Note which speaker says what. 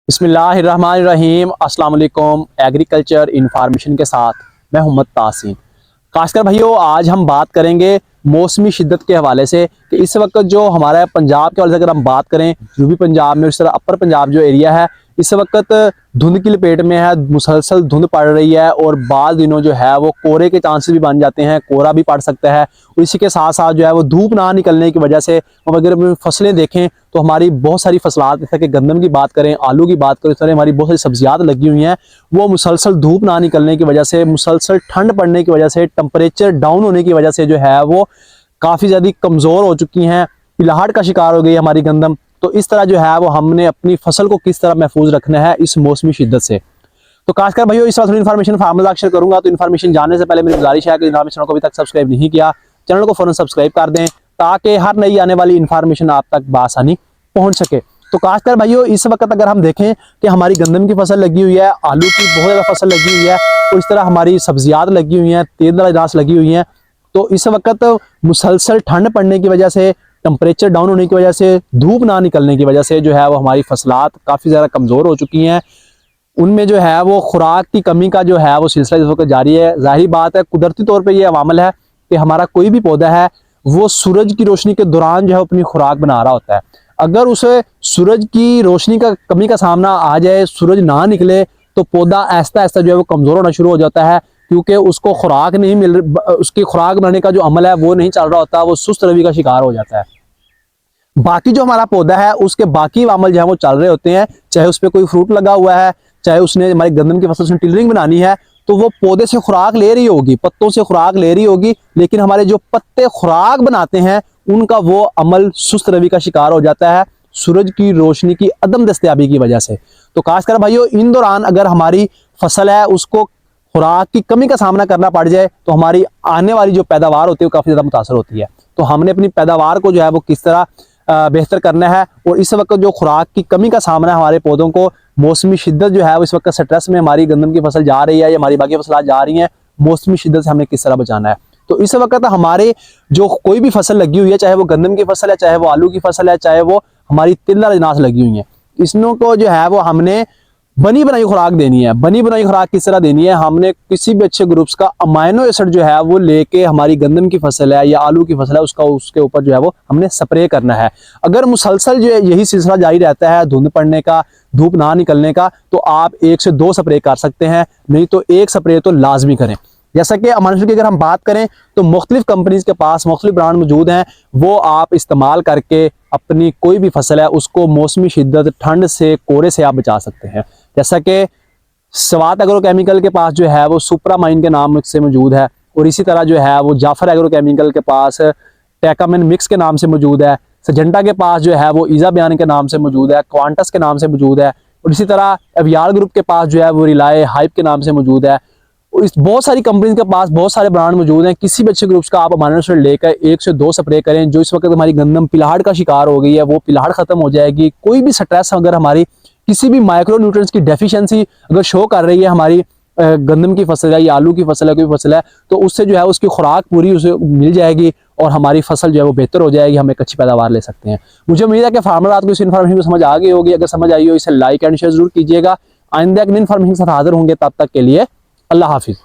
Speaker 1: बिस्मिल्लाहिर्रहमानिर्रहीम। अस्सलाम वालेकुम। एग्रीकल्चर इन्फॉर्मेशन के साथ मैं मोहम्मद तासीन। खासकर भाइयों, आज हम बात करेंगे मौसमी शिद्दत के हवाले से कि इस वक्त जो हमारा पंजाब के हवाले से अगर हम बात करें, जो भी पंजाब में, इस तरह अपर पंजाब जो एरिया है इस वक्त धुंध की लपेट में है। मुसलसल धुंध पड़ रही है और बाद दिनों जो है वो कोहरे के चांसेस भी बन जाते हैं, कोहरा भी पड़ सकता है। और इसी के साथ साथ जो है वो धूप ना निकलने की वजह से हम अगर फसलें देखें तो हमारी बहुत सारी फसलात, जैसे कि गंदम की बात करें, आलू की बात करें, इस तरह हमारी बहुत सारी सब्जियात लगी हुई हैं, वो मुसलसल धूप ना निकलने की वजह से, मुसलसल ठंड पड़ने की वजह से, टेम्परेचर डाउन होने की वजह से जो है वो काफ़ी ज़्यादा कमज़ोर हो चुकी हैं, पिलाहट का शिकार हो गई हमारी गंदम। तो इस तरह जो है वो हमने अपनी फसल को किस तरह महफूज रखना है इस मौसमी शिद्दत से। तो खासकर भाइयों इस वक्त थोड़ी इन्फॉर्मेशन फार्मूला शेयर करूंगा। तो इन्फॉर्मेशन जानने से पहले मेरी गुजारिश है कि इन्फॉर्मेशन को अभी तक सब्सक्राइब नहीं किया, चैनल को फौरन सब्सक्राइब कर दें ताकि हर नई आने वाली इन्फॉर्मेशन आप तक बआसानी पहुंच सके। तो खासकर भाइयों इस वक्त अगर हम देखें कि हमारी गंदम की फसल लगी हुई है, आलू की बहुत ज़्यादा फसल लगी हुई है, और इस तरह हमारी सब्जियात लगी हुई हैं, तेल अनाज लगी हुई हैं। तो इस वक्त मुसलसल ठंड पड़ने की वजह से, टेम्परेचर डाउन होने की वजह से, धूप ना निकलने की वजह से जो है वो हमारी फसलात काफ़ी ज़्यादा कमज़ोर हो चुकी हैं। उनमें जो है वो खुराक की कमी का जो है वो सिलसिला इस वक्त जारी है। जाहिर बात है, कुदरती तौर पे ये अवामल है कि हमारा कोई भी पौधा है वो सूरज की रोशनी के दौरान जो है अपनी खुराक बना रहा होता है। अगर उसे सूरज की रोशनी का कमी का सामना आ जाए, सूरज ना निकले, तो पौधा आहिस्ता आहिस्ता जो है वो कमज़ोर होना शुरू हो जाता है, क्योंकि उसको खुराक नहीं मिल, उसकी खुराक बनाने का जो अमल है वो नहीं चल रहा होता, वो सुस्त रवि का शिकार हो जाता है। बाकी जो हमारा पौधा है उसके बाकी अमल जो है वो चल रहे होते हैं, चाहे उस पर कोई फ्रूट लगा हुआ है, चाहे उसने हमारी गंदम की फसल उसने टिलरिंग बनानी है, तो वो पौधे से खुराक ले रही होगी, पत्तों से खुराक ले रही होगी, लेकिन हमारे जो पत्ते खुराक बनाते हैं उनका वो अमल सुस्त रवि का शिकार हो जाता है, सूरज की रोशनी की अदम दस्तयाबी की वजह से। तो खासकर भाइयों इन दौरान अगर हमारी फसल है उसको खुराक की कमी का सामना करना पड़ जाए तो हमारी आने वाली जो पैदावार होती है वो काफ़ी ज़्यादा मुतासर होती है। तो हमने अपनी पैदावार को जो है वो किस तरह बेहतर करना है, और इस वक्त जो खुराक की कमी का सामना है हमारे पौधों को, मौसमी शिद्दत जो है वो इस वक्त स्ट्रेस में हमारी गंदम की फसल जा रही है या हमारी बाकी फसल जा रही हैं, मौसमी शिद्दत से हमें किस तरह बचाना है। तो इस वक्त हमारे जो कोई भी फसल लगी हुई है, चाहे वो गंदम की फसल है, चाहे वो आलू की फसल है, चाहे वो हमारी तिल्ला अजनास लगी हुई है, इसनों को जो है वो हमने बनी बनाई खुराक देनी है। बनी बनाई खुराक किस तरह देनी है, हमने किसी भी अच्छे ग्रुप्स का अमाइनो एसिड जो है वो लेके हमारी गंदम की फसल है या आलू की फसल है उसका उसके ऊपर जो है वो हमने स्प्रे करना है। अगर मुसलसल जो है यही सिलसिला जारी रहता है, धुंध पड़ने का, धूप ना निकलने का, तो आप 1 से 2 स्प्रे कर सकते हैं, नहीं तो 1 स्प्रे तो लाजमी करें। जैसा कि अमाइनो एसिड की अगर हम बात करें तो मुख्तलिफ कंपनीज के पास मुख्तलिफ ब्रांड मौजूद हैं, वो आप इस्तेमाल करके अपनी कोई भी फसल है उसको मौसमी शिद्दत, ठंड से, कोहरे से आप बचा सकते हैं। जैसा कि स्वात एग्रोकेमिकल के पास जो है वो सुपरामाइन के नाम से मौजूद है, और इसी तरह जो है वो जाफर एग्रोकेमिकल के पास टेकामिन मिक्स के नाम से मौजूद है, सजेंटा के पास जो है वो ईजा बयान के नाम से मौजूद है, क्वांटस के नाम से मौजूद है, और इसी तरह एवियार ग्रुप के पास जो है वो रिलाय हाइप के नाम से मौजूद है। इस बहुत सारी कंपनी के पास बहुत सारे ब्रांड मौजूद हैं। किसी भी अच्छे ग्रुप्स का आप अमाइनो एसिड लेकर 1 से 2 स्प्रे करें। जो इस वक्त हमारी गंदम पिलाहट का शिकार हो गई है वो पिलाहट खत्म हो जाएगी। कोई भी स्ट्रेस अगर हमारी किसी भी माइक्रो न्यूट्रिएंट्स की डेफिशिएंसी अगर शो कर रही है हमारी गंदम की फसल है या आलू की फसल है, कोई फसल है, तो उससे जो है उसकी खुराक पूरी उसे मिल जाएगी और हमारी फसल जो है वो बेहतर हो जाएगी, हम एक अच्छी पैदावार ले सकते हैं। मुझे उम्मीद है कि फार्मर आपको इस इन्फॉर्मेशन को समझ आ गई होगी। अगर समझ आई हो इसे लाइक एंड शेयर जरूर कीजिएगा। आइंदा एक नई इन्फॉर्मेशन के साथ हाजिर होंगे, तब तक के लिए अल्लाह हाफिज़।